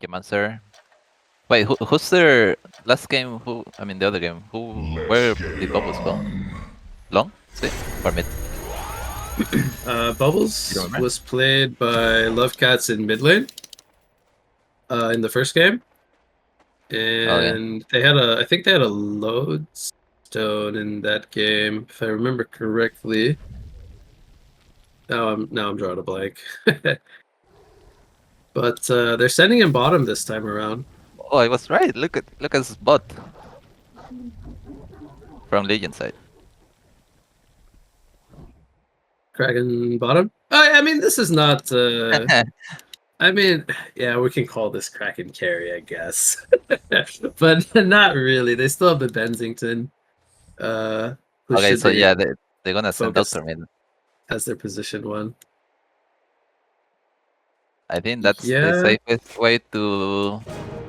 Monster. Wait, who's their last game? I mean, the other game. Where did Bubbles go? Long? See? Or mid? Bubbles You remember? was played by Lovecats in mid lane in the first game, and they had I think they had a lodestone in that game, if I remember correctly. Now I'm drawing a blank. But they're sending him bottom this time around. Oh, I was right. Look at this bot from Legion side. Kraken bottom. I mean, this is not. I mean, yeah, we can call this Kraken carry, I guess, but not really. They still have the Bensington, who Okay, should so be yeah, they're gonna send focused Doctor mid. as their position one. I think that's the Yeah, safest way to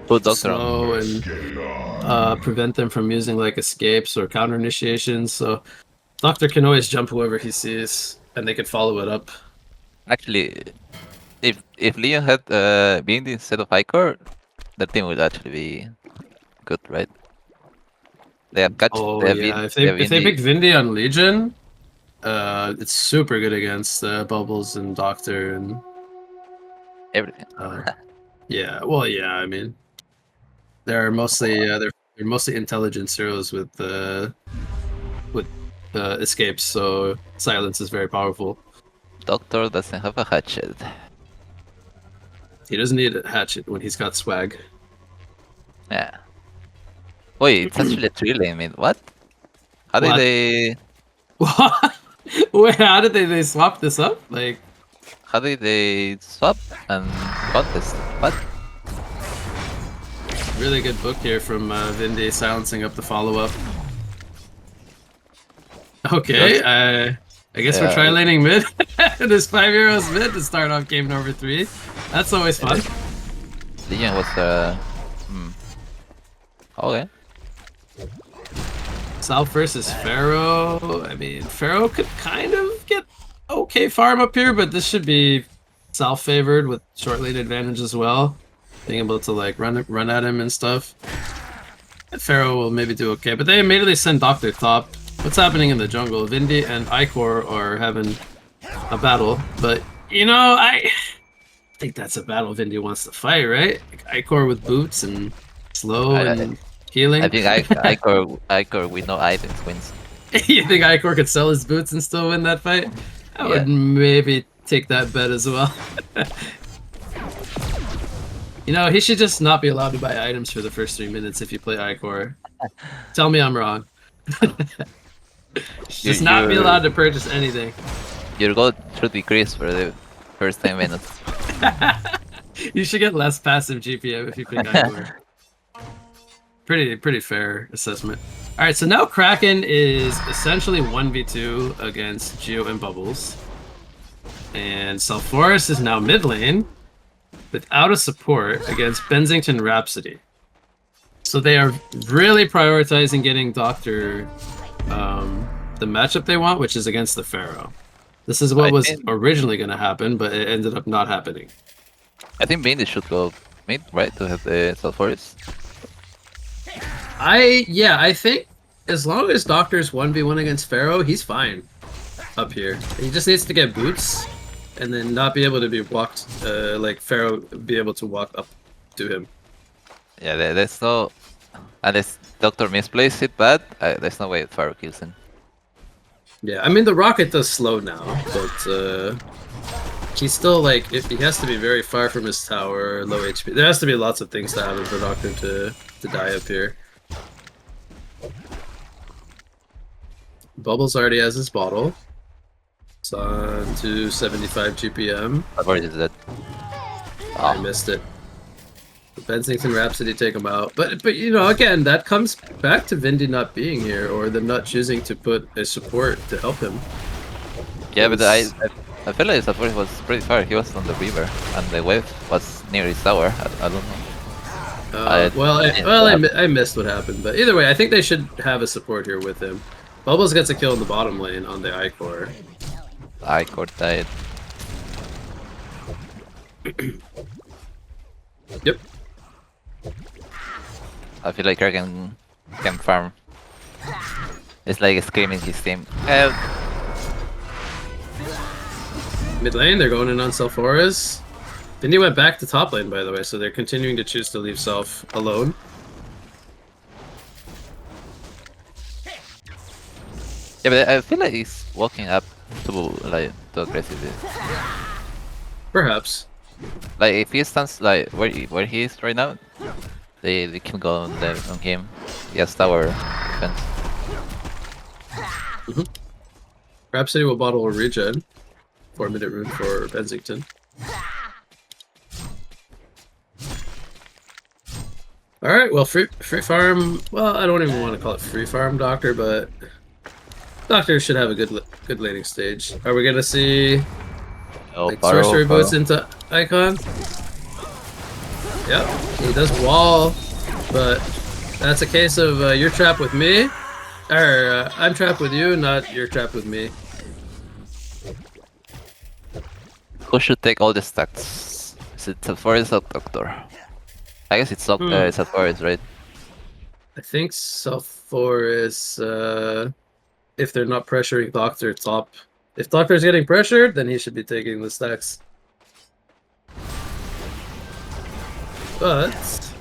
put Doctor on. slow and prevent them from using like escapes or counter initiations. So Doctor can always jump whoever he sees, and they can follow it up. Actually, if Leon had been instead of Icor, the team would actually be good, right? They have catch. Oh They have yeah, if they have they Indy. pick Vindy on Legion, it's super good against Bubbles and Doctor and Everything. yeah. Well, yeah. I mean, they're mostly they're mostly intelligence heroes with escapes, so silence is very powerful. Doctor doesn't have a hatchet. He doesn't need a hatchet when he's got swag. Yeah. Wait, it's actually a 3-lane mid. What? How did What? they? What? Wait, how did they swap this up? Like, How did they swap and contest? What? really good book here from Vindy silencing up the follow up. Okay, I guess we're tri-laning mid. There's 5 heroes mid to start off game number 3. That's always fun. Legion was Okay. South versus Pharaoh. I mean, Pharaoh could kind of get okay farm up here, but this should be South favored with short lane advantage as well. Being able to like run at him and stuff. And Pharaoh will maybe do okay, but they immediately send Doctor top. What's happening in the jungle? Vindy and Icor are having a battle, but you know, I think that's a battle Vindy wants to fight, right? Like Icor with boots and slow and healing. I think Icor with no items wins. You think Icor could sell his boots and still win that fight? I would maybe take that bet as well. You know, he should just not be allowed to buy items for the first 3 minutes if you play Icor. Tell me I'm wrong. Just not be allowed to purchase anything. Your goal should decrease for the first 10 minutes. You should get less passive GPM if you pick Icor. Pretty fair assessment. Alright, so now Kraken is essentially 1v2 against Geo and Bubbles. And Self-Forest is now mid lane without a support against Bensington Rhapsody. So they are really prioritizing getting Doctor the matchup they want, which is against the Pharaoh. This is what was originally going to happen, but it ended up not happening. I think Bindi should go mid, right, to have the Self-Forest. I think as long as Doctor's 1v1 against Pharaoh, he's fine up here. He just needs to get boots and then not be able to be walked, like Pharaoh be able to walk up to him. Yeah, there's no... Unless Doctor misplays it bad, there's no way Pharaoh kills him. Yeah, I mean the rocket does slow now, but he's still like, if he has to be very far from his tower, low HP. There has to be lots of things to happen for Doctor to die up here. Bubbles already has his bottle. It's on to 75 GPM. I've already did that. I missed it. Bensington Rhapsody take him out. But you know, again, that comes back to Vindy not being here or them not choosing to put a support to help him. Yeah, but I feel like support was pretty far. He was on the river and the wave was near his tower. I don't know. I missed what happened, but either way, I think they should have a support here with him. Bubbles gets a kill in the bottom lane on the Icor. Icor died. Yep. I feel like Kraken can farm. It's like screaming his team. Mid lane, they're going in on Self-Auras. Then he went back to top lane, by the way, so they're continuing to choose to leave Self alone. Yeah, but I feel like he's walking up too aggressively. Perhaps. Like if he stands like where he is right now, they can go on him. He has tower defense. Rhapsody will bottle a regen. 4-minute rune for Bensington. Alright, well, free farm. Well, I don't even want to call it free farm Doctor, but Doctor should have a good laning stage. Are we gonna see Oh, like sorcery boots into Icon? Yep, he does wall, but that's a case of you're trapped with me, or I'm trapped with you, not you're trapped with me. Who should take all the stacks? Is it Forest or Doctor? I guess it's Forest, right? I think Self-Forest, if they're not pressuring Doctor top. If Doctor's getting pressured, then he should be taking the stacks. But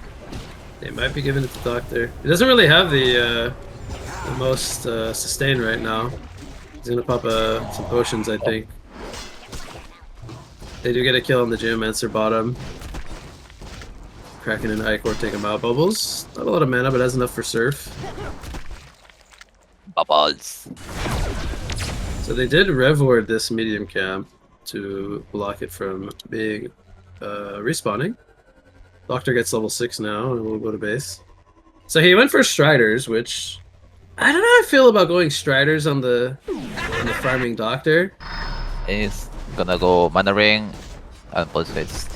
they might be giving it to Doctor. He doesn't really have the most sustain right now. He's gonna pop some potions, I think. They do get a kill on the Geomancer bottom. Kraken and Icor take him out. Bubbles, not a lot of mana, but has enough for Surf. Bubbles. So they did rev ward this medium camp to block it from being respawning. Doctor gets level 6 now, and we'll go to base. So he went for Striders, which I don't know how I feel about going Striders on the farming Doctor. He's gonna go Mana Ring and Pulse Haste.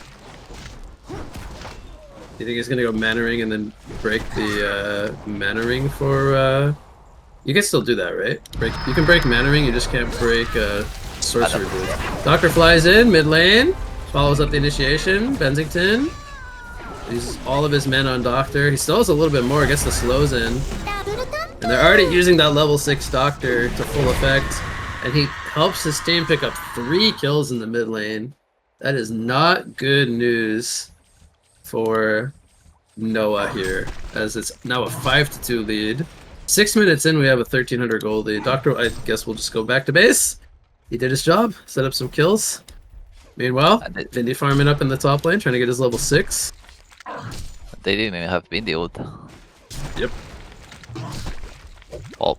You think he's gonna go Mana Ring and then break the Mana Ring for? You can still do that, right? You can break Mana Ring, you just can't break Sorcery Boot. Doctor flies in mid lane, follows up the initiation. Bensington uses all of his men on Doctor. He still has a little bit more, gets the slows in, and they're already using that level 6 Doctor to full effect. And he helps his team pick up 3 kills in the mid lane. That is not good news for Noah here, as it's now a 5-2 lead. 6 minutes in, we have a 1300 gold lead. Doctor, I guess we'll just go back to base. He did his job, set up some kills. Meanwhile, Vindy farming up in the top lane, trying to get his level 6. They didn't even have Vindy ult. Yep. Oh.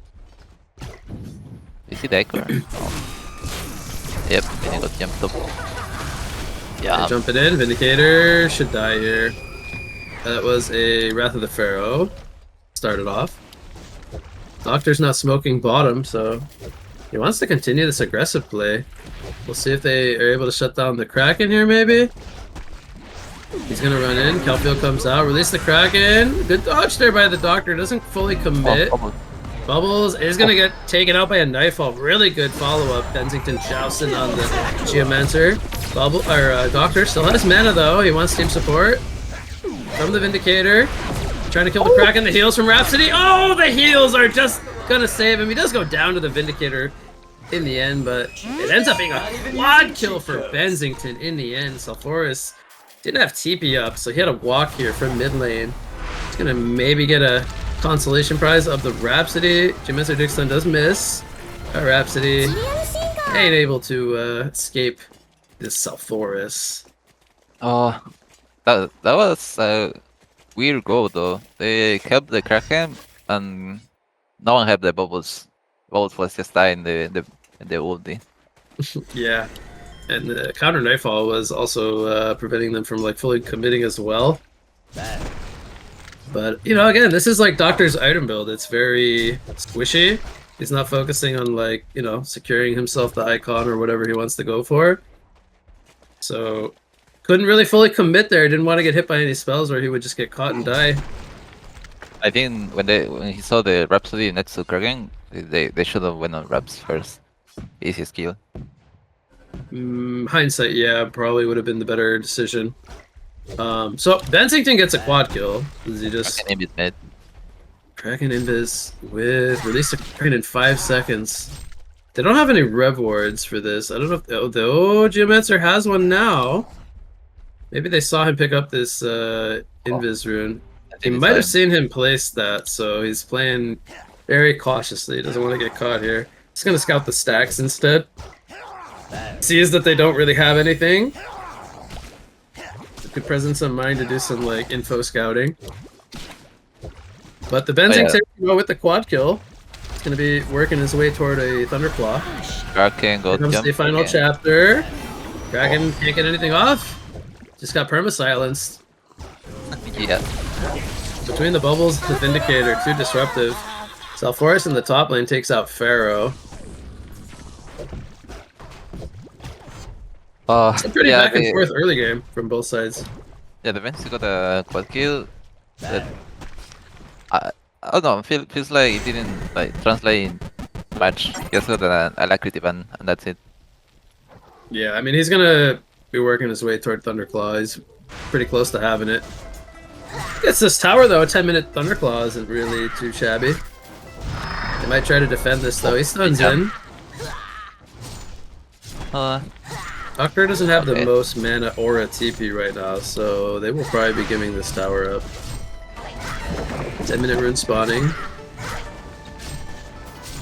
Is he the Icor? Oh. Yep, Vindy got jumped up. Yeah. Jumping in, Vindicator should die here. That was a Wrath of the Pharaoh. Started off. Doctor's not smoking bottom, so he wants to continue this aggressive play. We'll see if they are able to shut down the Kraken here, maybe. He's gonna run in. Kelfield comes out. Release the Kraken. Good dodge there by the Doctor. Doesn't fully commit. Bubbles is gonna get taken out by a Nightfall. Really good follow-up. Bensington jousting on the Geomancer. Doctor still has mana though. He wants team support from the Vindicator. Trying to kill the Kraken. The heals from Rhapsody. Oh, the heals are just gonna save him. He does go down to the Vindicator in the end, but it ends up being a quad kill for Bensington in the end. Self-Auras didn't have TP up, so he had to walk here from mid lane. He's gonna maybe get a consolation prize of the Rhapsody. Geomancer Dixon does miss. Rhapsody ain't able to escape this Self-Auras. Oh, that was a weird goal though. They kept the Kraken and no one had the bubbles. Bubbles was just dying in the ulti. Yeah, and the counter Nightfall was also preventing them from like fully committing as well. But you know, again, this is like Doctor's item build. It's very squishy. He's not focusing on like, you know, securing himself the icon or whatever he wants to go for. So couldn't really fully commit there. Didn't want to get hit by any spells or he would just get caught and die. I think when he saw the Rhapsody next to Kraken, they should have went on Raps first. Easiest kill. Hindsight, yeah, probably would have been the better decision. So Bensington gets a quad kill. Does he just Kraken is mid. Kraken Invis with release the Kraken in 5 seconds? They don't have any rev wards for this. I don't know if Geomancer has one now. Maybe they saw him pick up this Invis rune. He might have seen him place that, so he's playing very cautiously. He doesn't want to get caught here. He's gonna scout the stacks instead. Sees that they don't really have anything. Good presence of mind to do some like info scouting. But the Bensington with the quad kill. It's gonna be working his way toward a Thunderclaw. Kraken Here comes the final chapter. Kraken can't get anything off. Just got perma-silenced. Yeah. Between the bubbles, the Vindicator, too disruptive. Salforus in the top lane takes out Pharaoh. It's a pretty back and forth early game from both sides. Yeah, the Vinci got a quad kill. I don't know, feels like it didn't like translate much. Just got an alacrity ban, and that's it. Yeah, I mean he's gonna be working his way toward Thunderclaw. He's pretty close to having it. Gets this tower though. A 10-minute Thunderclaw isn't really too shabby. They might try to defend this though. He stuns in. Doctor doesn't have the most mana or a TP right now, so they will probably be giving this tower up. 10-minute rune spawning.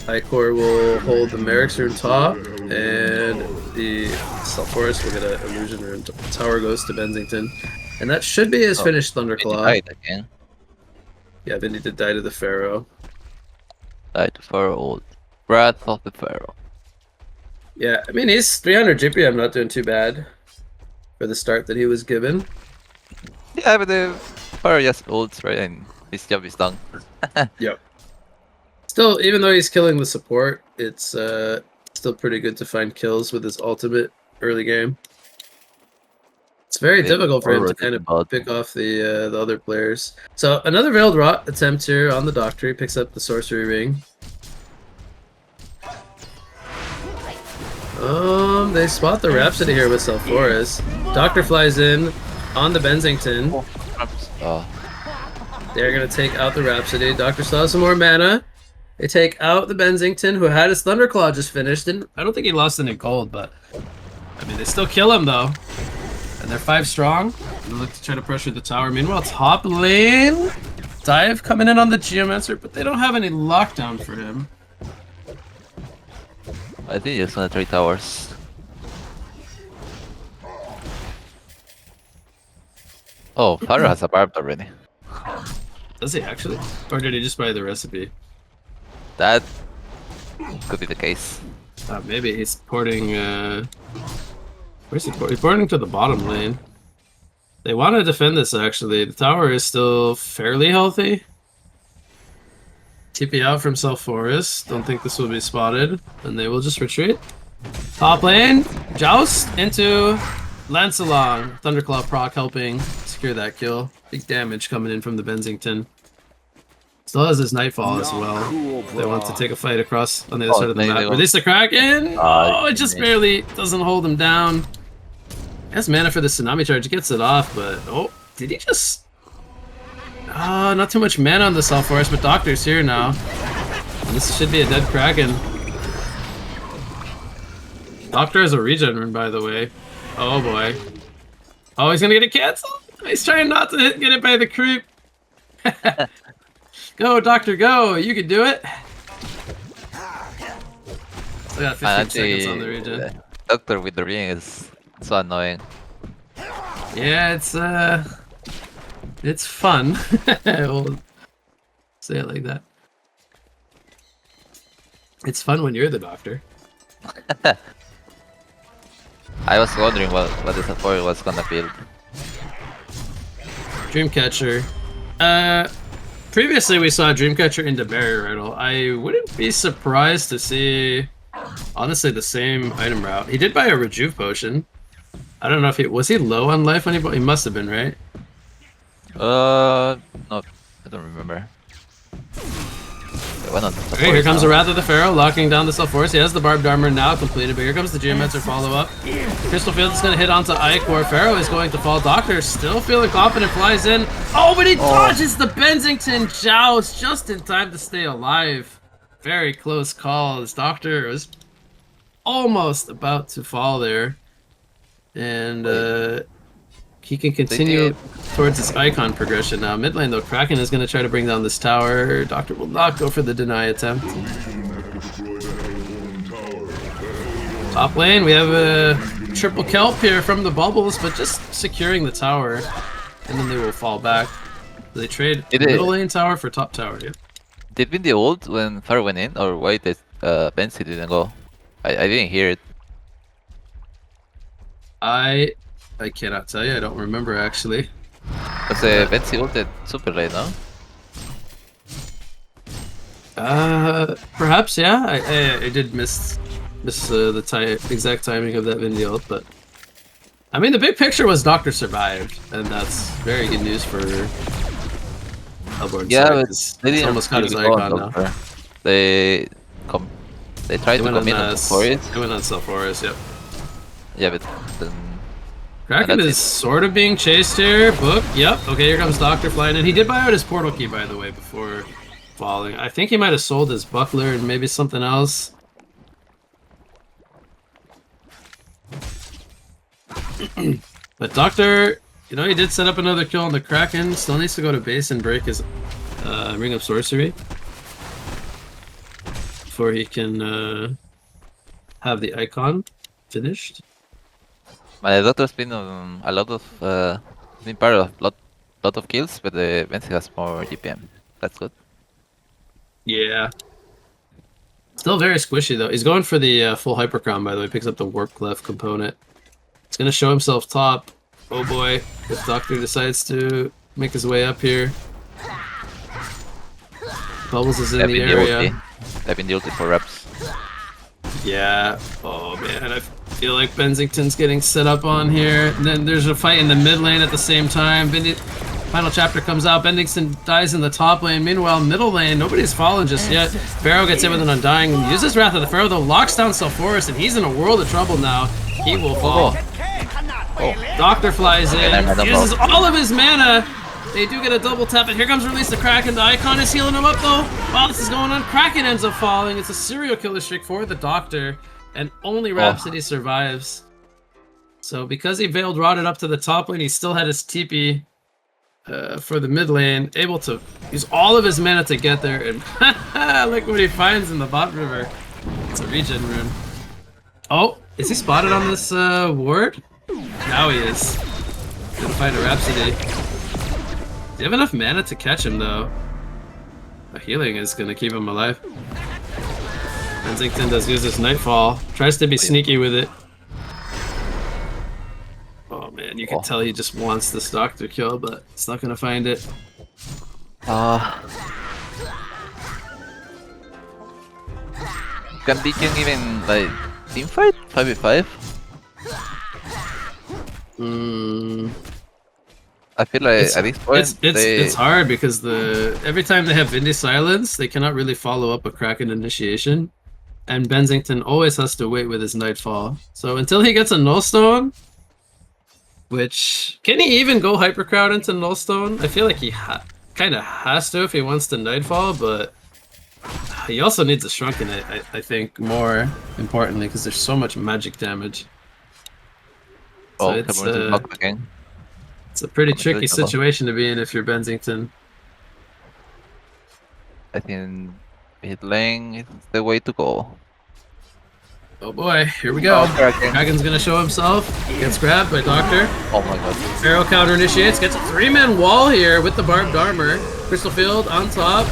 Icor will hold the Merrick's rune top, and the Salforus will get an illusion rune. Tower goes to Bensington. And that should be his finished Thunderclaw. Again. Yeah, Vinny did die to the Pharaoh. Died to Pharaoh old. Wrath of the Pharaoh. Yeah, I mean, he's 300 GP. Not doing too bad for the start that he was given. Yeah, but the Pharaoh just ults, right? And his job is done. Yep. Still, even though he's killing the support, it's still pretty good to find kills with his ultimate early game. It's very difficult for him to kind of pick off the other players. So another Veiled Rot attempt here on the Doctor. He picks up the Sorcery Ring. They spot the Rhapsody here with Salforus. Doctor flies in on the Bensington. They're gonna take out the Rhapsody. Doctor still has some more mana. They take out the Bensington, who had his Thunderclaw just finished. I don't think he lost any gold, but I mean, they still kill him though. And they're 5 strong. They look to try to pressure the tower. Meanwhile, top lane, Dive coming in on the Geomancer, but they don't have any lockdown for him. I think he's gonna 3 towers. Oh, Pharaoh has a barbed already. Does he actually? Or did he just buy the recipe? That could be the case. Maybe he's porting, where's he porting? He's porting to the bottom lane. They want to defend this, actually. The tower is still fairly healthy. TP out from Salforus. Don't think this will be spotted. And they will just retreat. Top lane. Joust into Lancelot. Thunderclaw proc helping secure that kill. Big damage coming in from the Bensington. Still has his Nightfall as well. They want to take a fight across on the other side of the map. Release the Kraken! Oh, it just barely doesn't hold him down. He has mana for the Tsunami Charge. He gets it off, but... Oh, did he just... not too much mana on the Salforus, but Doctor's here now. And this should be a dead Kraken. Doctor has a regen rune, by the way. Oh boy. Oh, he's gonna get it canceled! He's trying not to get it by the creep. Go, Doctor, go! You can do it! Still got 15 seconds on the regen. Doctor with the ring is so annoying. Yeah, it's fun. We'll say it like that. It's fun when you're the Doctor. I was wondering what the support was gonna build. Dreamcatcher. Previously we saw Dreamcatcher into Barrier Riddle. I wouldn't be surprised to see, honestly, the same item route. He did buy a Rejuve Potion. I don't know if was he low on life when he bought? He must have been, right? No, I don't remember. Why not the Okay, here comes the now? Wrath of the Pharaoh, locking down the Self-Force. He has the Barbed Armor now completed, but here comes the Geomancer follow-up. Crystal Field is going to hit onto Icor. Pharaoh is going to fall. Doctor still feeling confident, flies in. Oh, but he dodges the Bensington Joust just in time to stay alive. Very close call. This Doctor was almost about to fall there. And he can continue towards his icon progression now. Mid lane though, Kraken is going to try to bring down this tower. Doctor will not go for the deny attempt. Top lane, we have a triple kelp here from the bubbles, but just securing the tower, and then they will fall back. They trade middle lane tower for top tower. Yeah. Did win the ult when Pharaoh went in, or why did Bensi didn't go? I didn't hear it. I cannot tell you. I don't remember actually. Because Bensi ulted super late, no? Perhaps yeah. I did miss the exact timing of that Vindy ult, but I mean the big picture was Doctor survived, and that's very good news for Hellborn. Yeah, but he's almost got his icon now. They tried to commit on Forest. They went on Self-Forest, yep. Yeah, but then Kraken is sort of being chased here. Book, yep. Okay, here comes Doctor flying in. He did buy out his portal key, by the way, before falling. I think he might have sold his buckler and maybe something else. But Doctor, you know, he did set up another kill on the Kraken. Still needs to go to base and break his Ring of Sorcery before he can have the icon finished. My Doctor's been a lot of been part of lot of kills, but the Bensi has more GPM. That's good. Yeah. Still very squishy though. He's going for the full Hyper Crown, by the way. Picks up the Warp Clef component. He's gonna show himself top. Oh boy, if Doctor decides to make his way up here. Bubbles is in the area. I've been ulti for reps. Yeah. Oh man, I feel like Bensington's getting set up on here. And then there's a fight in the mid lane at the same time. Final chapter comes out. Bensington dies in the top lane. Meanwhile, middle lane, nobody's fallen just yet. Pharaoh gets hit with an Undying. Uses Wrath of the Pharaoh, though, locks down Self-Forest, and he's in a world of trouble now. He will fall. Doctor flies in, uses all of his mana. They do get a double tap, and here comes Release the Kraken. The icon is healing him up, though. While this is going on, Kraken ends up falling. It's a serial killer streak for the Doctor, and only Rhapsody survives. So because he Veiled Rotted up to the top lane, he still had his TP for the mid lane, able to use all of his mana to get there, and look what he finds in the bot river. It's a regen rune. Oh, is he spotted on this ward? Now he is. Gonna find a Rhapsody. Do you have enough mana to catch him, though? A healing is gonna keep him alive. Bensington does use his Nightfall. Tries to be sneaky with it. Oh man, you can tell he just wants this Doctor kill, but it's not gonna find it. Can Beacon even like team fight 5v5? I feel like at this point it's hard because every time they have Vindy Silence, they cannot really follow up a Kraken initiation, and Bensington always has to wait with his Nightfall. So until he gets a Nullstone, which can he even go Hypercrowd into Nullstone? I feel like he kind of has to if he wants to Nightfall, but he also needs a Shrunken, I think, more importantly, because there's so much magic damage. So it's a pretty tricky situation to be in if you're Bensington. I think mid lane is the way to go. Oh boy, here we go. Kraken's gonna show himself. Gets grabbed by Doctor. Oh my god. Pharaoh counter initiates. Gets a 3-man wall here with the Barbed Armor. Crystal Field on top.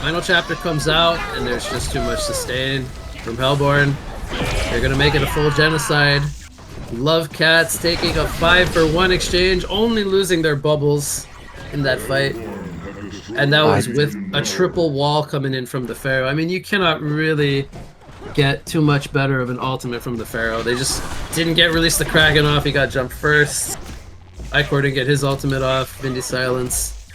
Final chapter comes out, and there's just too much sustain from Hellborn. They're gonna make it a full genocide. Love Cats taking a 5-for-1 exchange, only losing their bubbles in that fight. And that was with a triple wall coming in from the Pharaoh. I mean, you cannot really get too much better of an ultimate from the Pharaoh. They just didn't get Release the Kraken off. He got jumped first. Icor didn't get his ultimate off. Vindy Silence.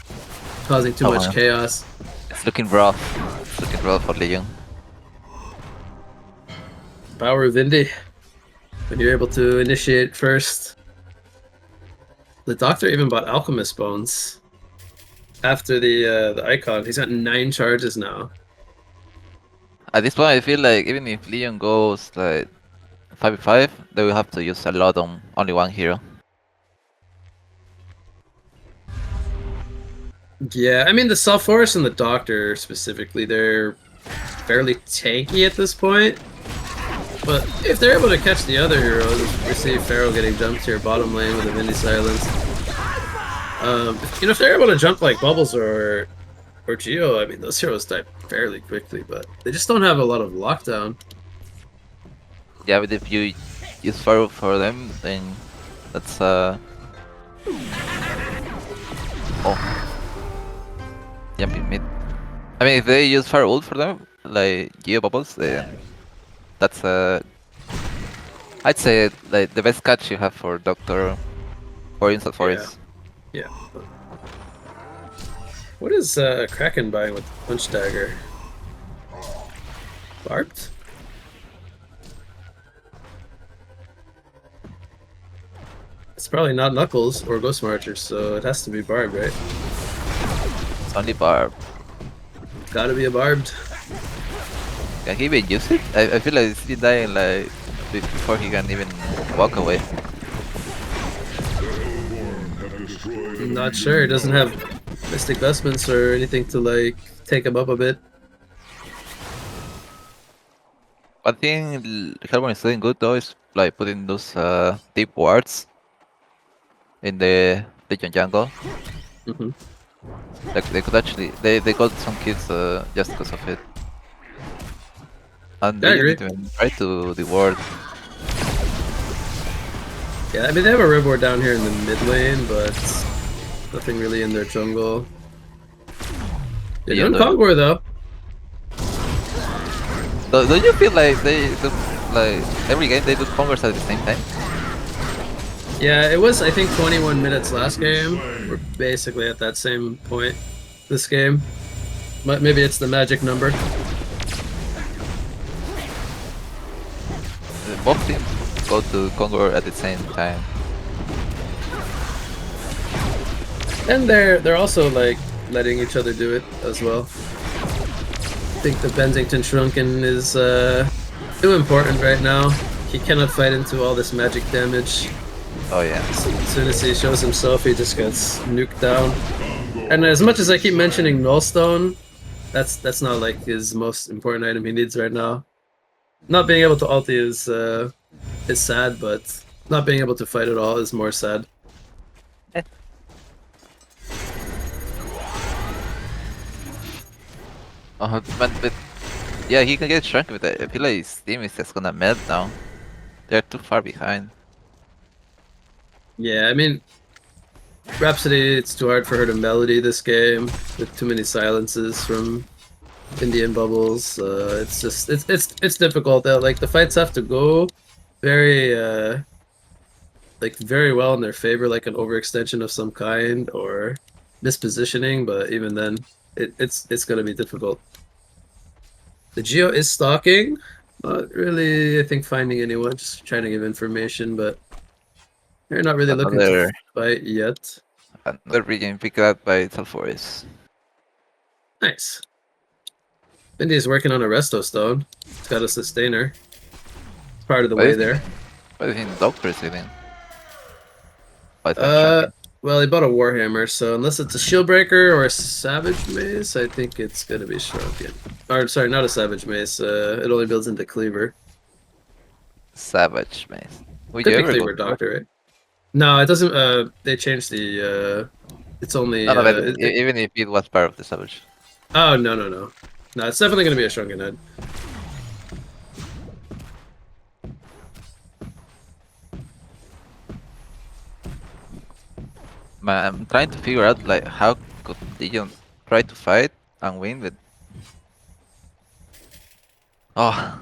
causing too Oh much man, chaos. it's looking rough. It's looking rough for Legion. Power of Indy. When you're able to initiate first. The Doctor even bought Alchemist Bones after the icon. He's got 9 charges now. At this point, I feel like even if Legion goes like 5v5, they will have to use a lot on only one hero. Yeah, I mean the Self Forest and the Doctor specifically, they're fairly tanky at this point. But if they're able to catch the other heroes, we see Pharaoh getting jumped here bottom lane with a Mini Silence. If they're able to jump like Bubbles or Geo, I mean those heroes die fairly quickly, but they just don't have a lot of lockdown. Yeah, but if you use Pharaoh for them, then that's oh, jumping mid. I mean, if they use Pharaoh ult for them, like Geo Bubbles, then that's I'd say like the best catch you have for Doctor or Instant Forest. Yeah. What is Kraken buying with Punch Dagger? Barbed? It's probably not Knuckles or Ghost Marcher, so it has to be Barbed, right? It's only Barb. Gotta be a Barbed. Can he even use it? I feel like he's dying like before he can even walk away. I'm not sure. It doesn't have Mystic Vestments or anything to like take him up a bit. One thing Hellborn is doing good though is like putting those deep wards in the Legion jungle. Mm-hmm. Like they could actually they got some kills just because of it. And I they agree. didn't even try to the ward. Yeah, I mean they have a Rib Ward down here in the mid lane, but nothing really in their jungle. They're Yeah, doing Kongor though. Don't you feel like they do like every game they do Congress at the same time? Yeah, it was I think 21 minutes last game. We're basically at that same point this game. But maybe it's the magic number. Both teams go to Congo at the same time. And they're also like letting each other do it as well. I think the Bensington Shrunken is too important right now. He cannot fight into all this magic damage. Oh yeah. So as soon as he shows himself, he just gets nuked down. And as much as I keep mentioning Nullstone, that's not like his most important item he needs right now. Not being able to ulti is sad, but not being able to fight at all is more sad. But yeah, he can get shrunk with it. I feel like his team is just gonna melt now. They're too far behind. Yeah, I mean, Rhapsody, it's too hard for her to melody this game with too many silences from Indian Bubbles. It's just it's difficult. Like the fights have to go very very well in their favor, like an overextension of some kind or mispositioning. But even then, it's gonna be difficult. The Geo is stalking. Not really, I think, finding anyone. Just trying to give information, but they're not really looking to fight yet. Another region picked up by Talforis. Nice. Indy is working on a Resto Stone. It's got a Sustainer. It's part of the way there. What do you think Doctor is hitting? Well, he bought a Warhammer, so unless it's a Shield Breaker or a Savage Mace, I think it's gonna be Shrunken. Or, sorry, not a Savage Mace. It only builds into Cleaver. Savage Mace. Could be Cleaver Doctor, right? No, it doesn't. They changed the. It's only. No, even if it was part of the Savage. Oh no! No, it's definitely gonna be a Shrunken Head. Man, I'm trying to figure out like how could Legion try to fight and win with. Oh.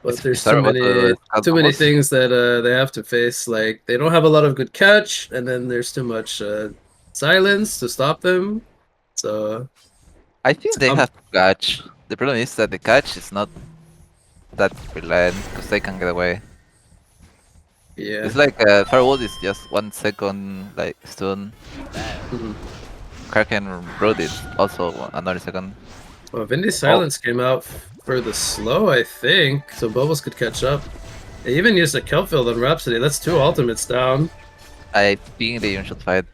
But there's too many things that they have to face. Like they don't have a lot of good catch, and then there's too much silence to stop them. So I think they have catch. The problem is that the catch is not that reliant because they can get away. yeah. It's like Firewall is just 1 second like stun. Mhm. Kraken Road is also another second. Well, Vindy's Oh, silence came out for the slow, I think, so Bubbles could catch up. They even used a Kelphield on Rhapsody. That's 2 ultimates down. I think they even should fight.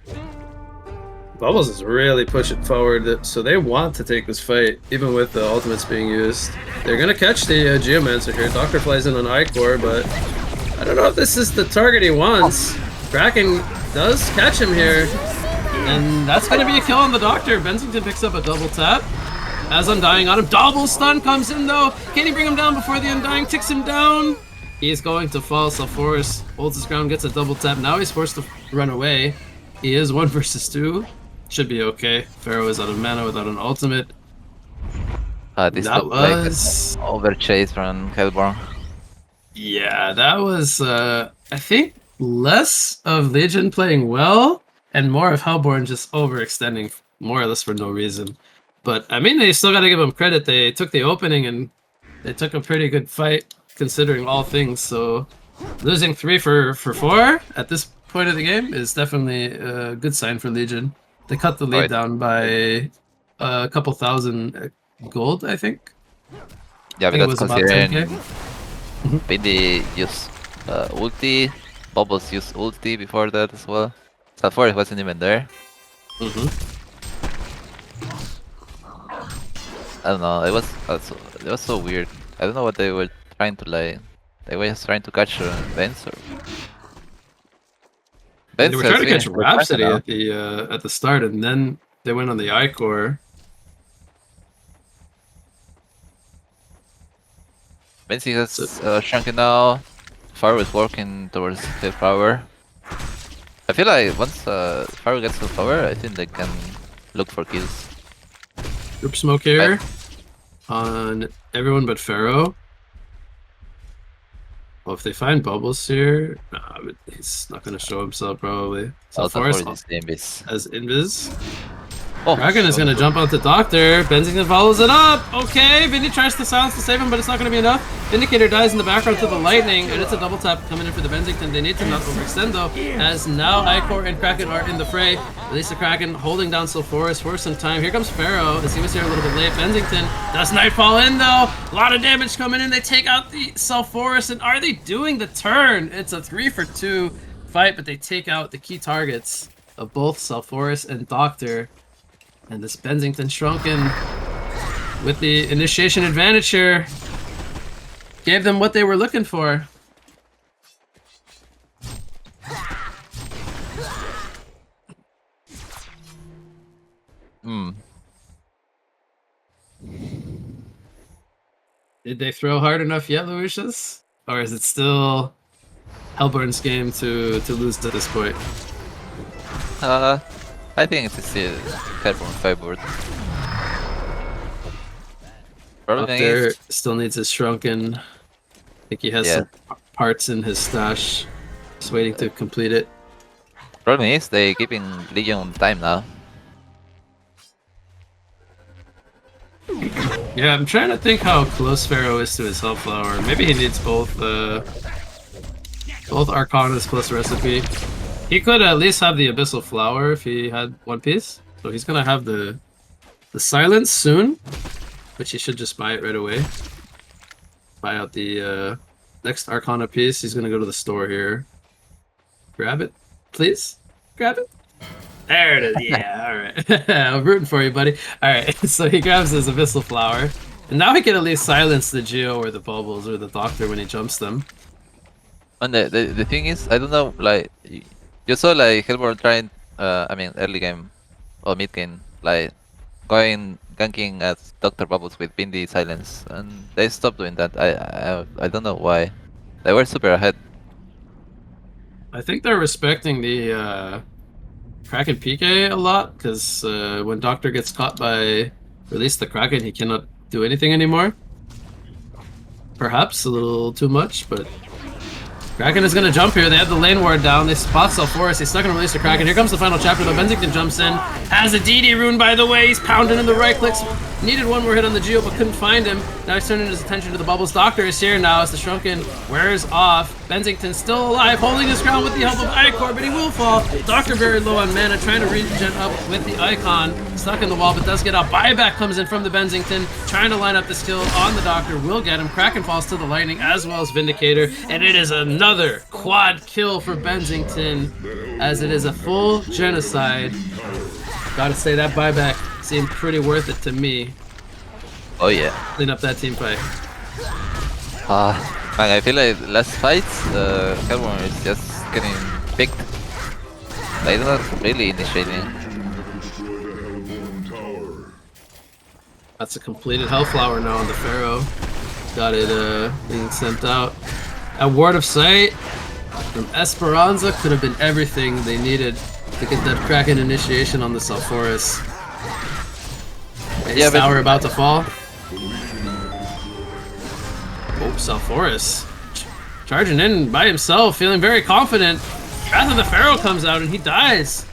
Bubbles is really pushing forward, so they want to take this fight, even with the ultimates being used. They're gonna catch the Geomancer here. Doctor flies in on Icor, but I don't know if this is the target he wants. Kraken does catch him here, and that's gonna be a kill on the Doctor. Bensington picks up a double tap. As Undying on him, double stun comes in though. Can he bring him down before the Undying ticks him down? He's going to fall. Sulfuras holds his ground, gets a double tap. Now he's forced to run away. He is 1 versus 2. Should be okay. Pharaoh is out of mana without an ultimate. This That looked like was... an overchase from Hellborn. Yeah, that was, I think, less of Legion playing well and more of Hellborn just overextending more or less for no reason. But, I mean, they still got to give them credit. They took the opening and they took a pretty good fight considering all things. So, losing 3 for 4 at this point of the game is definitely a good sign for Legion. They cut the lead Right. down by a couple thousand gold, I think. Yeah, I think it because was about considering 10k. Bindi used ulti, Bubbles used ulti before that as well. Sulfuras wasn't even there. I don't know, it was so weird. I don't know what they were trying to like. They were just trying to catch Vence or... They were trying to catch Rhapsody now. at the start, and then they went on the Icor. Vence has shrunken now. Faro is working towards the power. I feel like once Faro gets to power, I think they can look for kills. Group smoke here on everyone but Pharaoh. Well, if they find Bubbles here, nah, but he's not going to show himself probably. So Forest Sulfuras is as Invis. Oh, Kraken is going to jump out the Doctor. Benzington follows it up. Okay, Vindy tries to silence to save him, but it's not going to be enough. Vindicator dies in the background to the Lightning, and it's a double tap coming in for the Benzington. They need to not overextend though, as now Icor and Kraken are in the fray. At least the Kraken holding down Sulfuras for some time. Here comes Pharaoh, as he was here a little bit late. Benzington does Nightfall in though. A lot of damage coming in. They take out the Sulfuras, and are they doing the turn? It's a 3 for 2 fight, but they take out the key targets of both Sulfuras and Doctor. And this Benzington Shrunken, with the initiation advantage here, gave them what they were looking for. Did they throw hard enough yet, Lucius? Or is it still Hellborn's game to lose to this point? I think it's still Hellborn favored. Doctor still needs his Shrunken. I think he has some parts in his stash. Just waiting to complete it. Problem is they keeping Legion time now. Yeah, I'm trying to think how close Pharaoh is to his Hellflower. Maybe he needs both Arcanas plus Recipe. He could at least have the Abyssal Flower if he had one piece. So he's gonna have the Silence soon, which he should just buy it right away. Buy out the next Arcana piece. He's gonna go to the store here. Grab it, please. Grab it. There it is. Yeah, alright. I'm rooting for you, buddy. Alright, so he grabs his Abyssal Flower. And now he can at least silence the Geo or the Bubbles or the Doctor when he jumps them. And the thing is, I don't know, like, you saw like Hellborn trying, I mean, early game or mid game, like going ganking at Dr. Bubbles with Bindi silence, and they stopped doing that. I don't know why. They were super ahead. I think they're respecting the Kraken PK a lot, because when Doctor gets caught by release the Kraken, he cannot do anything anymore. Perhaps a little too much, but Kraken is going to jump here. They have the lane ward down. They spot Self-Forest. He's stuck in a release to Kraken. Here comes the final chapter, though. Benzington jumps in. Has a DD rune, by the way. He's pounding in the right clicks. Needed one more hit on the Geo, but couldn't find him. Now he's turning his attention to the bubbles. Doctor is here now as the Shrunken wears off. Benzington still alive, holding his ground with the help of Icor, but he will fall. Doctor very low on mana, trying to regen up with the Icon. Stuck in the wall, but does get out. Buyback comes in from the Benzington, trying to line up the skill on the Doctor. Will get him. Kraken falls to the Lightning, as well as Vindicator. And it is another quad kill for Benzington, as it is a full genocide. Gotta say, that buyback seemed pretty worth it to me. Oh yeah. Clean up that team fight. Man, I feel like last fights, Hellborn is just getting picked. Like, they're not really initiating. That's a completed Hellflower now on the Pharaoh. Got it being sent out. A Ward of Sight from Esperanza could have been everything they needed to get that Kraken initiation on the Self-Forest. Yeah, Tower about to fall. Oh, Self-Forest. Charging in by himself, feeling very confident. Wrath of the Pharaoh comes out and he dies.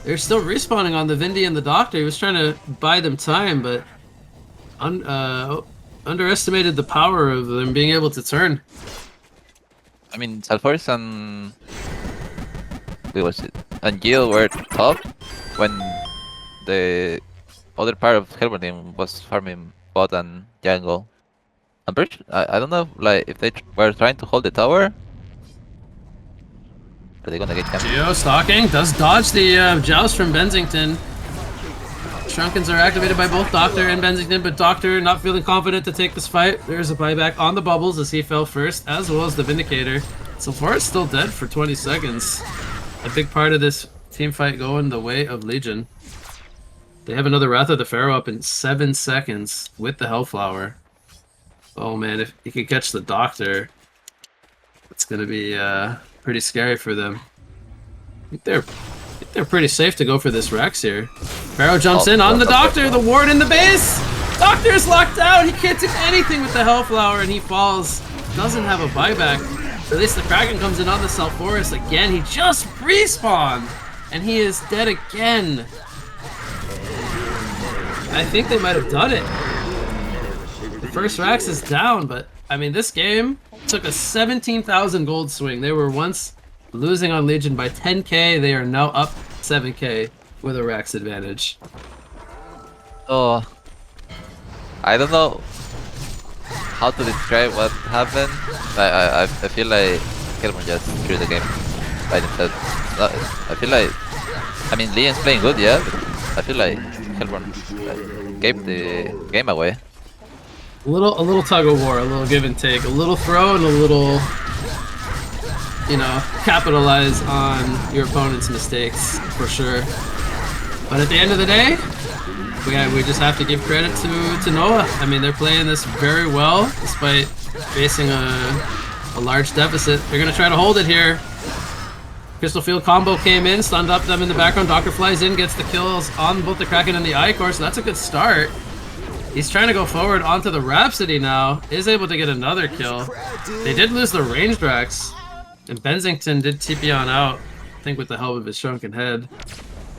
They're still respawning on the Vindy and the Doctor. He was trying to buy them time, but underestimated the power of them being able to turn. I mean, Salforce and... Who was it? And Gil were top when the other part of Hellborn team was farming bot and jungle. I'm pretty sure, I don't know, like, if they were trying to hold the tower. Are they gonna get camped? Geo stalking, does dodge the joust from Benzington. Shrunkens are activated by both Doctor and Benzington, but Doctor not feeling confident to take this fight. There's a buyback on the bubbles as he fell first, as well as the Vindicator. So far it's still dead for 20 seconds. A big part of this team fight going the way of Legion. They have another Wrath of the Pharaoh up in 7 seconds with the Hellflower. Oh man, if he could catch the Doctor, it's gonna be pretty scary for them. I think they're pretty safe to go for this Rex here. Pharaoh jumps in on the Doctor, the ward in the base! Doctor's locked out! He can't do anything with the Hellflower and he falls. Doesn't have a buyback. At least the Kraken comes in on the Self-Forest again. He just respawned! And he is dead again. I think they might have done it. The first Rax is down, but I mean, this game took a 17,000 gold swing. They were once losing on Legion by 10k. They are now up 7k with a Rax advantage. Oh, I don't know how to describe what happened. I feel like Hellborn just threw the game by themselves. I feel like, I mean, Legion's playing good, yeah, but I feel like Hellborn gave the game away. A little tug of war, a little give and take, a little throw and a little, you know, capitalize on your opponent's mistakes for sure. But at the end of the day, we just have to give credit to Noah. I mean, they're playing this very well despite facing a large deficit. They're gonna try to hold it here. Crystal Field combo came in, stunned up them in the background. Doctor flies in, gets the kills on both the Kraken and the Icor, so that's a good start. He's trying to go forward onto the Rhapsody now. Is able to get another kill. They did lose the ranged Rex. And Benzington did TP on out, I think with the help of his shrunken head.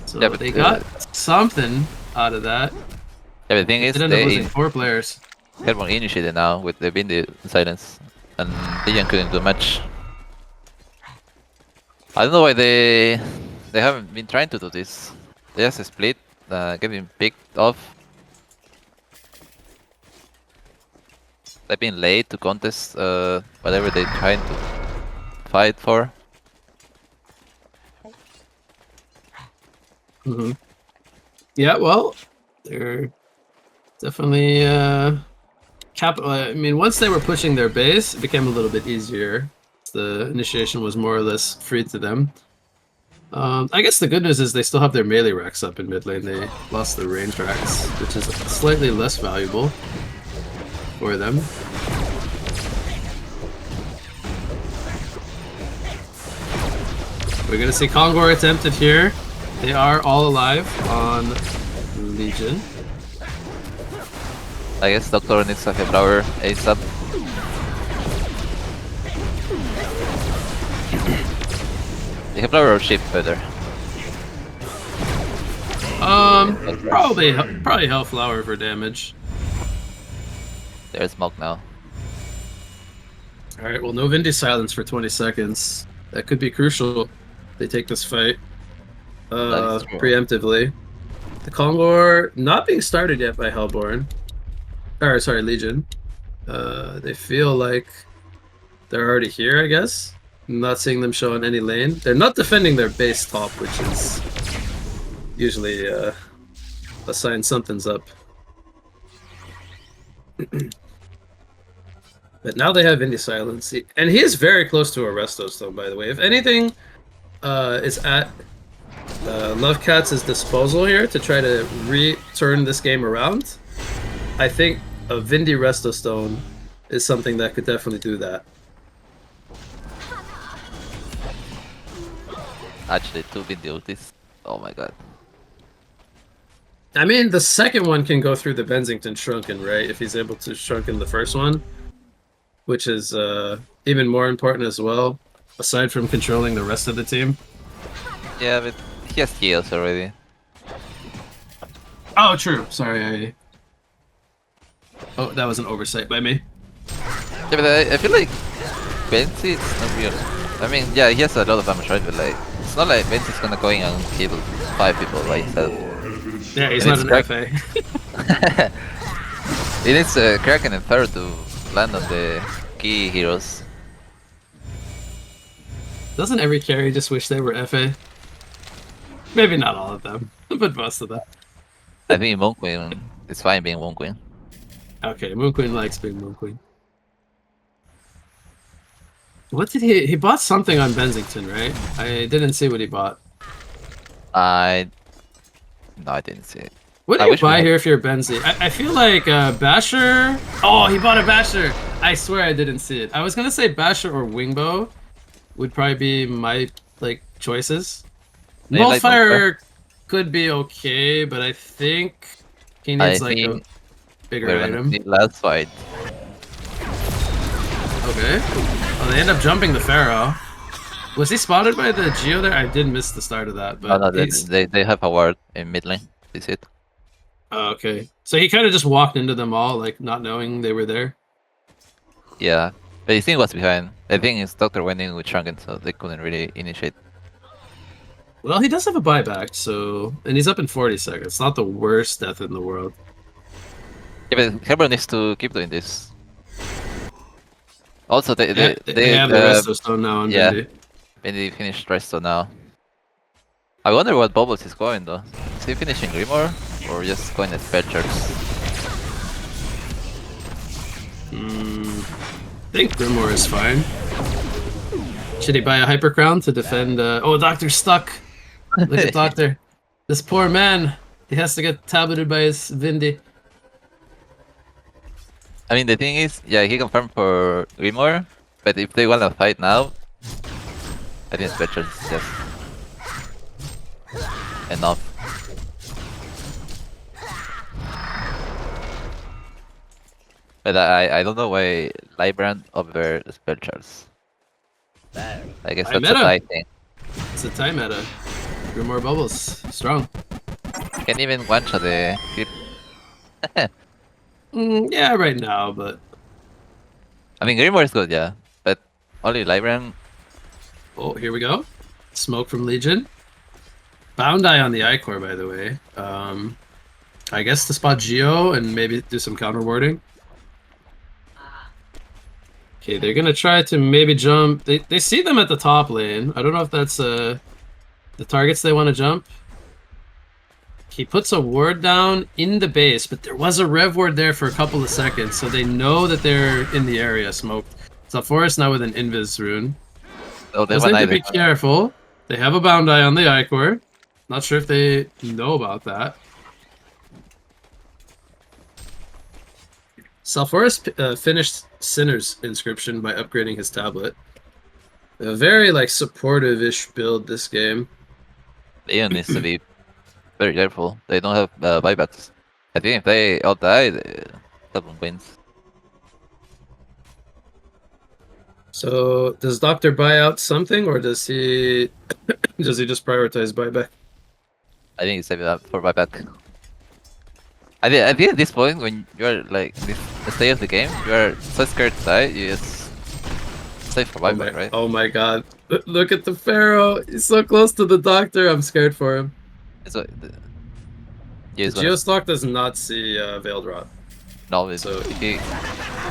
So yeah, they got something out of that. Yeah, the thing is, they ended up losing 4 players. Hellborn initiated now with the Bindi silence. And Legion couldn't do much. I don't know why they haven't been trying to do this. They just split, getting picked off. They've been late to contest whatever they're trying to fight for. Mm-hmm. Yeah, well, they're definitely I mean, once they were pushing their base, it became a little bit easier. The initiation was more or less free to them. I guess the good news is they still have their melee racks up in mid lane. They lost their range racks, which is slightly less valuable for them. We're gonna see Kongor attempted here. They are all alive on Legion. I guess Doctor needs a flower ASAP. You can blow or ship better. Probably Hellflower for damage. There's smoke now. All right, well, no Vindy silence for 20 seconds. That could be crucial. They take this fight That is true. preemptively. The Kongor not being started yet by Hellborn. Or sorry, Legion. They feel like they're already here, I guess. I'm not seeing them show in any lane. They're not defending their base top, which is usually a sign something's up. But now they have Indie Silence. And he is very close to a Resto Stone, by the way. If anything is at Lovecats' disposal here to try to turn this game around, I think a Vindy Resto Stone is something that could definitely do that. Actually, 2 video ultis. Oh my god. I mean, the second one can go through the Bensington Shrunken, right? If he's able to shrunken the first one, which is even more important as well, aside from controlling the rest of the team. Yeah, but he has heals already. Oh, true. Sorry, Oh, that was an oversight by me. Yeah, but I feel like Benzi is not real. I mean, yeah, he has a lot of damage, right? But like, it's not like Benzi's gonna go in and kill 5 people by himself. Yeah, he's And not it's an FA. He needs Kraken and Pharaoh to land on the key heroes. Doesn't every carry just wish they were FA? Maybe not all of them, but most of them. I think Moon Queen is fine being Moon Queen. Okay, Moon Queen likes being Moon Queen. What did he bought something on Bensington, right? I didn't see what he bought. No, I didn't see it. What do you buy here if you're Benzi? I feel like Basher. Oh, he bought a Basher. I swear I didn't see it. I was gonna say Basher or Wingbow would probably be my choices. Nullfire could be okay, but I think he needs a bigger item. Last fight. Okay. Oh, they end up jumping the Pharaoh. Was he spotted by the Geo there? I did miss the start of that, but no, they have a ward in mid lane. Is it? Oh, okay. So he kind of just walked into them all, like not knowing they were there. Yeah, but I think it was behind. I think his doctor went in with Shrunken, so they couldn't really initiate. Well, he does have a buyback, so and he's up in 40 seconds. Not the worst death in the world. Yeah, but Herbert needs to keep doing this. Also, they have the Resto Stone now on yeah, Vindy. Vindy finished Resto now. I wonder what Bubbles is going though. Is he finishing Grimoire or just going at spell charts? I think Grimoire is fine. Should he buy a Hyper Crown to defend? Oh, Doctor's stuck. Look at Doctor. This poor man. He has to get tableted by his Vindy. I mean, the thing is, yeah, he confirmed for Grimoire, but if they wanna fight now, I think spell charts is just enough. But I don't know why Librand over spell charts. I guess that's a tie thing. It's a tie meta. Grimoire bubbles. Strong. Can't even one-shot the creep. Yeah, right now, but... I mean, Grimoire is good, yeah. But only Librand. Oh, here we go. Smoke from Legion. Bound Eye on the Icor, by the way. I guess to spot Geo and maybe do some counter warding. Okay, they're gonna try to maybe jump. They see them at the top lane. I don't know if that's the targets they want to jump. He puts a ward down in the base, but there was a rev ward there for a couple of seconds, so they know that they're in the area smoked. So Forest now with an Invis rune. Oh, they need to be careful. They have a Bound Eye on the Icor. Not sure if they know about that. Salforest finished Sinner's inscription by upgrading his tablet. A very supportive-ish build this game. Leon needs to be very careful. They don't have buybacks. I think if they all die, someone wins. So does Doctor buy out something, or does he just prioritize buyback? I think save it up for buyback. I think at this point, when you're like this the state of the game, you're so scared to die, you just save for buyback, right? Oh my god. Look at the Pharaoh. He's so close to the Doctor. I'm scared for him. It's what The you're gonna Geostock does not see Veiled Rot. no, it's, So if he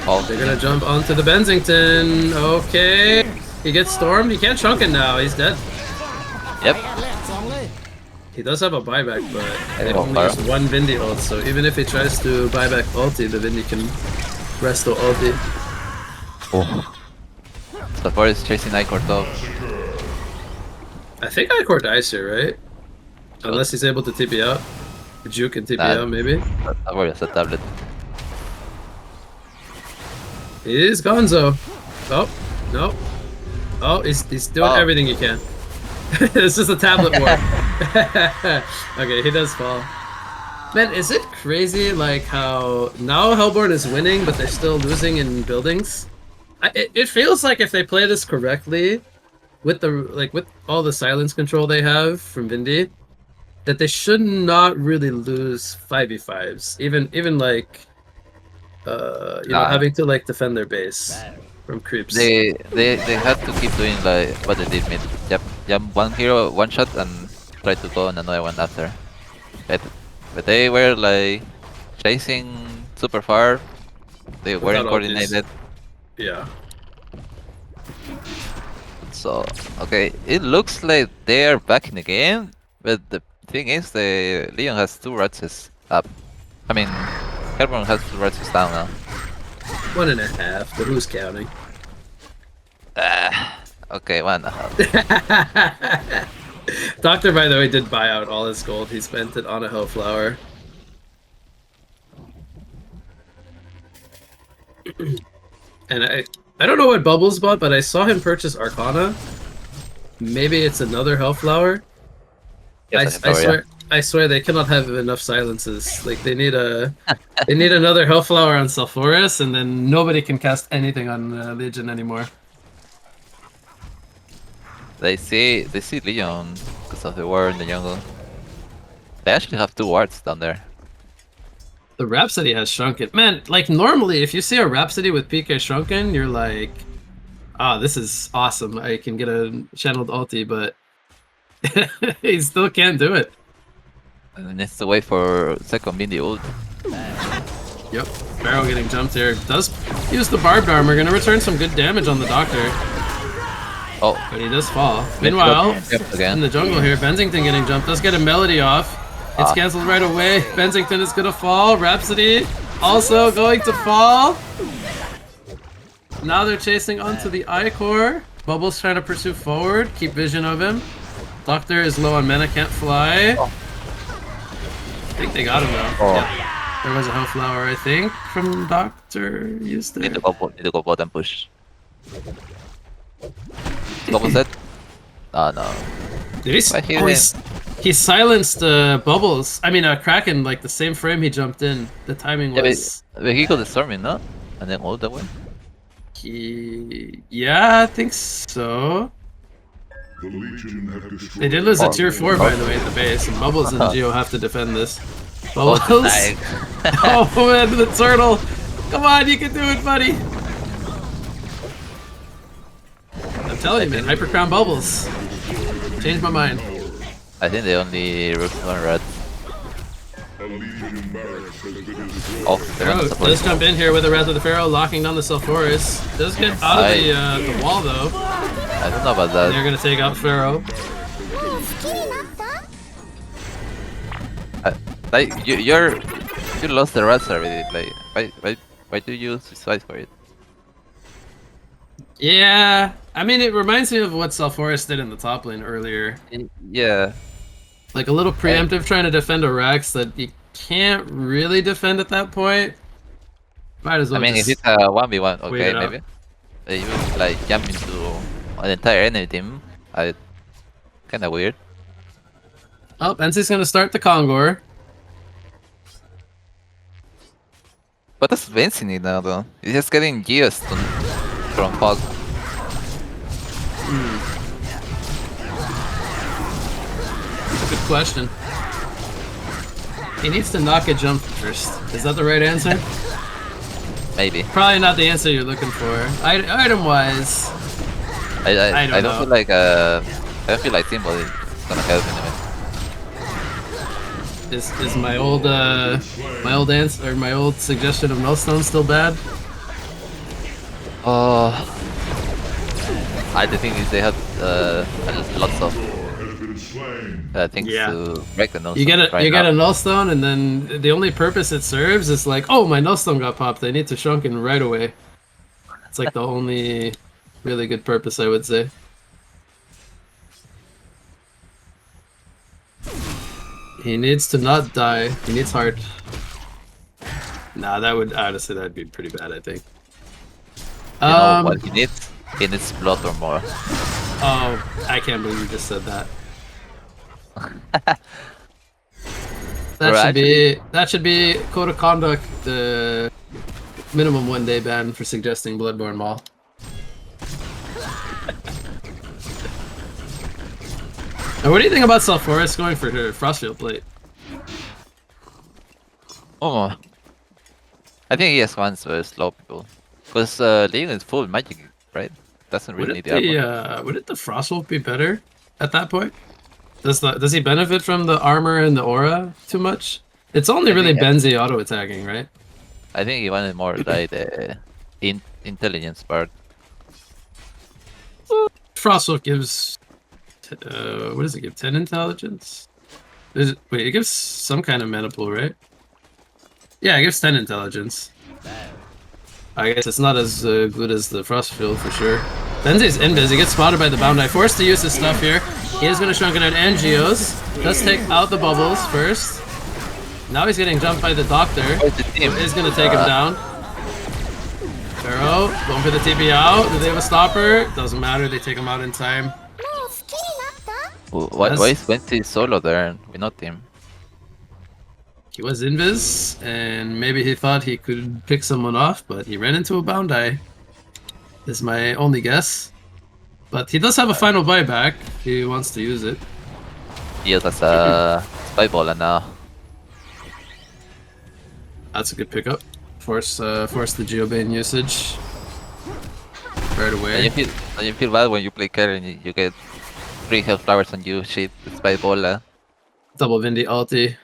falls, they're gonna jump onto the Bensington. Okay. He gets stormed. He can't chunk it now. He's dead. yep. He does have a buyback, but they Oh, only Pharaoh. use one Vindy ult, so even if he tries to buy back ulti, the Vindy can resto ulti. Oh. The forest chasing Icor top. I think Icor dies here, right? Unless he's able to TP out. Juke can TP Nah. out, maybe. I've already set tablet. He's Gonzo. Oh, no. Oh, he's doing Oh. everything he can. It's just a tablet war. Okay, he does fall. Man, is it crazy like how now Hellborn is winning, but they're still losing in buildings? It feels like if they play this correctly, with with all the silence control they have from Vindy, that they should not really lose 5v5s. Even like you know, Nah. having to like defend their base from creeps. They have to keep doing like what they did mid. Jump one hero, one shot, and try to go on another one after. But they were like chasing super far. They weren't Without ultis. coordinated. Yeah. So okay, it looks like they are back in the game. But the thing is, the Leon has 2 Ratses up. I mean, Hellborn has 2 Ratses down now. 1.5, but who's counting? Okay, 1.5. Doctor, by the way, did buy out all his gold. He spent it on a Hellflower. And I don't know what Bubbles bought, but I saw him purchase Arcana. Maybe it's another Hellflower. Yes, I swear they cannot have enough silences. Like they need another Hellflower on Sulfuras, and then nobody can cast anything on Legion anymore. They see Leon because of the war in the jungle. They actually have 2 wards down there. The Rhapsody has shrunken. Man, like normally if you see a Rhapsody with PK shrunken, you're like, ah, this is awesome. I can get a channeled ulti, but he still can't do it. And needs to wait for second Bindi ult. Yep. Pharaoh getting jumped here. Does use the barbed armor, gonna return some good damage on the Doctor. Oh, But he does fall. Meanwhile, Yep, again. in the jungle here, Bensington getting jumped. Does get a Melody off. It's cancelled right away. Bensington is gonna fall. Rhapsody also going to fall. Now they're chasing onto the Icor. Bubbles trying to pursue forward. Keep vision of him. Doctor is low on mana, can't fly. I think they got him though. Oh. Yeah. There was a Hellflower, I think, from Doctor. Used Need it. to go bottom push. Double set? Oh no. Did he? Why he Oh, didn't? he silenced Bubbles. I mean, Kraken, like the same frame he jumped in. The timing Yeah, was. but he got the storming, no? And then ult that way? Yeah, I think so. They did lose a tier 4, by the way, at the base, and Bubbles and Geo have to defend this. Bubbles. Nice. Oh man, the turtle! Come on, you can do it, buddy! I'm telling you, man, Hyper Crown Bubbles. Changed my mind. I think they only rook 1 rat. Oh, they're Pharaoh gonna support. does jump in here with the Wrath of the Pharaoh, locking down the Sulfuras. Does get out of the wall, though. I don't know about that. They're gonna take out Pharaoh. Like you lost the rats already. Like why do you suicide for it? Yeah, I mean, it reminds me of what Sulfuras did in the top lane earlier. Yeah. Like a little preemptive trying to defend a Rax that you can't really defend at that point. Might as well I mean, just if it's a 1v1, wait okay, it out. maybe. But you like jump into an entire enemy team. Kind of weird. Oh, Bensie's gonna start the Kongor. What does Vinci need now though? He's just getting gears from Fog. Good question. He needs to knock a jump first. Is that the right answer? Maybe. Probably not the answer you're looking for. Item-wise, I don't know. feel like I don't feel like Timbo is gonna help him. is my old answer or my old suggestion of Nullstone still bad? I the thing is they have lots of things Yeah. to break the nose. You get a Nullstone, and then the only purpose it serves is like, oh, my Nullstone got popped. I need to Shrunken right away. It's like the only really good purpose, I would say. He needs to not die. He needs heart. Nah, that would honestly that'd be pretty bad, I think. You know what he needs? He needs blood or more. Oh, I can't believe you just said that. That should be code of conduct. The minimum 1-day ban for suggesting Bloodborne Maul. And what do you think about Sulfuras going for her Frostfield Plate? Oh, I think he has ones for slow people. Because Leon is full magic, right? Doesn't really need the armor. Wouldn't the Frostwolf be better at that point? Does he benefit from the armor and the aura too much? It's only really Benzi auto attacking, right? I think he wanted more like the intelligence part. Frostwolf gives what does it give? 10 intelligence? Wait, it gives some kind of mana pool, right? Yeah, it gives 10 intelligence. I guess it's not as good as the Frostfield for sure. Benzi's invis, he gets spotted by the Bound Eye. Forced to use his stuff here. He is going to Shrunken out and Geos. Let's take out the bubbles first. Now he's getting jumped by the Doctor. Is going to take him down. Pharaoh going for the TP out. Do they have a stopper? Doesn't matter, they take him out in time. Why is Benzi solo there? We not him. He was invis, and maybe he thought he could pick someone off, but he ran into a Bound Eye. Is my only guess. But he does have a final buyback. He wants to use it. He has a Spyballer now. That's a good pickup. Force the Geobane usage right away. And you feel bad when you play carry and you get 3 health flowers on you. Shit, Spyballer. Double Vindy ulti.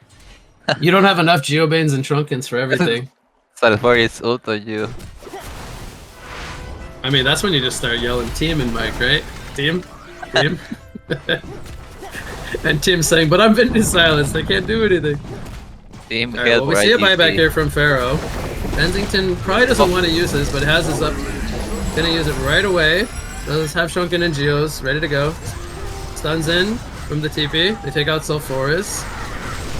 You don't have enough Geobanes and Trunkins for everything. Salvori's ult on you. I mean, that's when you just start yelling team and Mike, right? Team? Team? And Tim saying, but I'm Vindy silenced, I can't do anything. Team Alright, well, we see a buyback here from Pharaoh. Bensington probably doesn't want to use this, but has his up. Gonna use it right away. Does have Shrunken and Geos ready to go. Stuns in from the TP. They take out Sulfuras.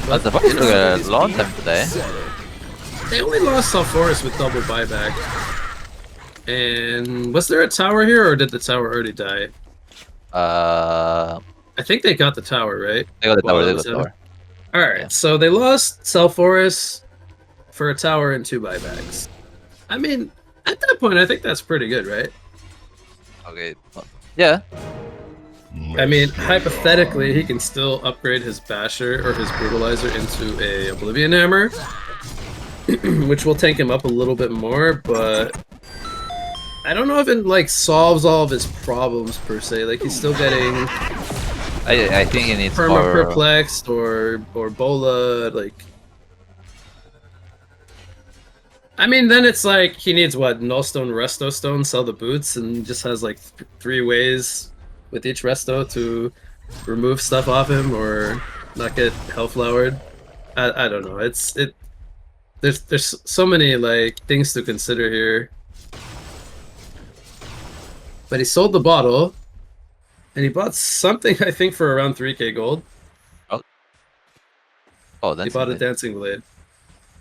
But the Fox took a long time today. They only lost Sulfuras with double buyback. And was there a tower here, or did the tower already die? I think they got the tower, right? They got the tower, they got the tower. Alright, yeah. So they lost Sulfuras for a tower and 2 buybacks. I mean, at that point, I think that's pretty good, right? Okay, yeah. I mean, hypothetically, he can still upgrade his Basher or his Brutalizer into a Oblivion Hammer, which will tank him up a little bit more, but I don't know if it, like, solves all of his problems, per se. Like, he's still getting... I think he needs Perma more... Perplexed or Bola, like... I mean, then it's like, he needs, what, Nullstone, Resto Stone, sell the boots, and just has, like, 3 ways with each Resto to remove stuff off him or not get Hellflowered. I don't know. There's so many, like, things to consider here. But he sold the bottle, and he bought something, I think, for around 3k gold. Oh, that's he bought a Dancing Blade.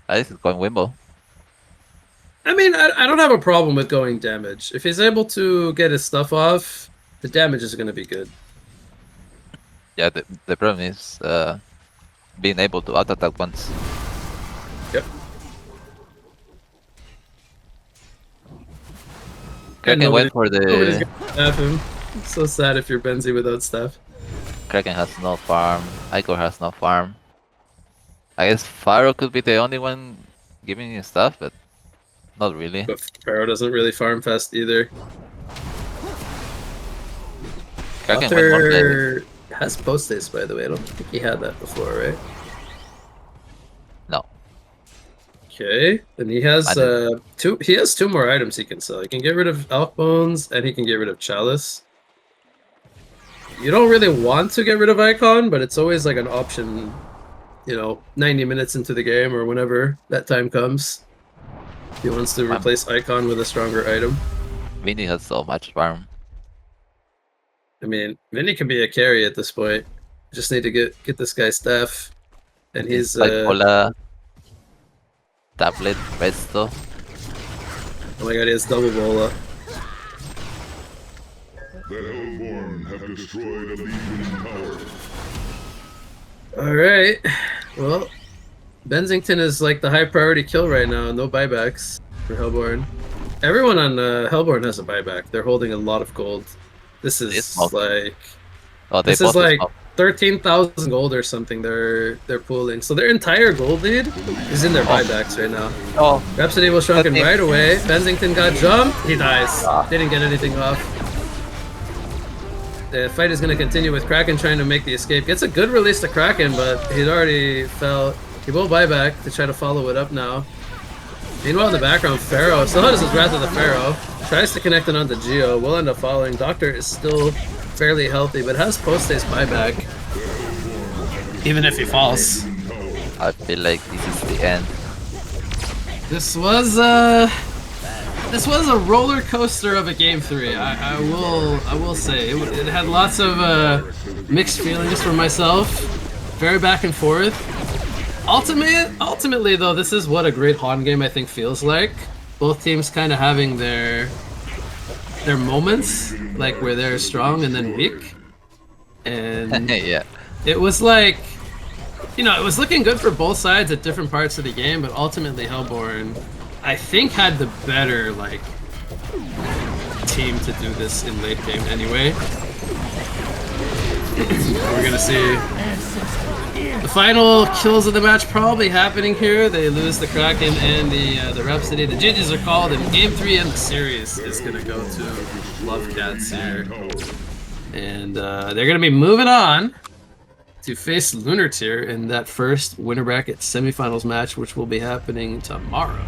This is going Wimble. I mean, I don't have a problem with going damage. If he's able to get his stuff off, the damage is going to be good. Yeah, the problem is being able to auto-attack once. Yep. Kraken went for the... Have him. So sad if you're Benzi without stuff. Kraken has no farm. Igor has no farm. I guess Faro could be the only one giving you stuff, but not really. But Pharaoh doesn't really farm fast either. Kraken went more play. Doctor has post haste, by the way. I don't think he had that before, right? No. Okay, and he has I two. He has two more items he can sell. He can get rid of Elk Bones, and he can get rid of Chalice. You don't really want to get rid of Icon, but it's always like an option. You know, 90 minutes into the game or whenever that time comes. He wants to replace Icon with a stronger item. Vinny has so much farm. I mean, Vinny can be a carry at this point. Just need to get this guy staff, and he's like Bola, tablet, resto. oh my god, he has double bola. The Hellborn have destroyed a Legion tower. Alright. Well, Bensington is like the high priority kill right now. No buybacks for Hellborn. Everyone on Hellborn has a buyback. They're holding a lot of gold. This is like... Oh, this is like 13,000 gold or something they're pooling. So their entire gold lead is in their buybacks right now. Oh, Rhapsody was shrunken right away. Bensington got jumped. He dies. Didn't get anything off. The fight is going to continue with Kraken trying to make the escape. Gets a good release to Kraken, but he'd already fell. He will buy back to try to follow it up now. Meanwhile, in the background, Pharaoh still has his Wrath of the Pharaoh. Tries to connect it onto Geo. Will end up falling. Doctor is still fairly healthy, but has post-haste buyback. Even if he falls. I feel like this is the end. This was a roller coaster of a game 3. I will say it had lots of mixed feelings for myself, very back and forth. Ultimately though, this is what a great HoN game I think feels like. Both teams kind of having their moments, like where they're strong and then weak, and yeah, it was like, you know, it was looking good for both sides at different parts of the game, but ultimately Hellborn, I think, had the better, like, team to do this in late game anyway. We're gonna see the final kills of the match probably happening here. They lose the Kraken and the Rhapsody. The GGs are called, and game 3 in the series is gonna go to Lovecats here. And they're gonna be moving on to face Lunar Tier in that first winner bracket semifinals match, which will be happening tomorrow.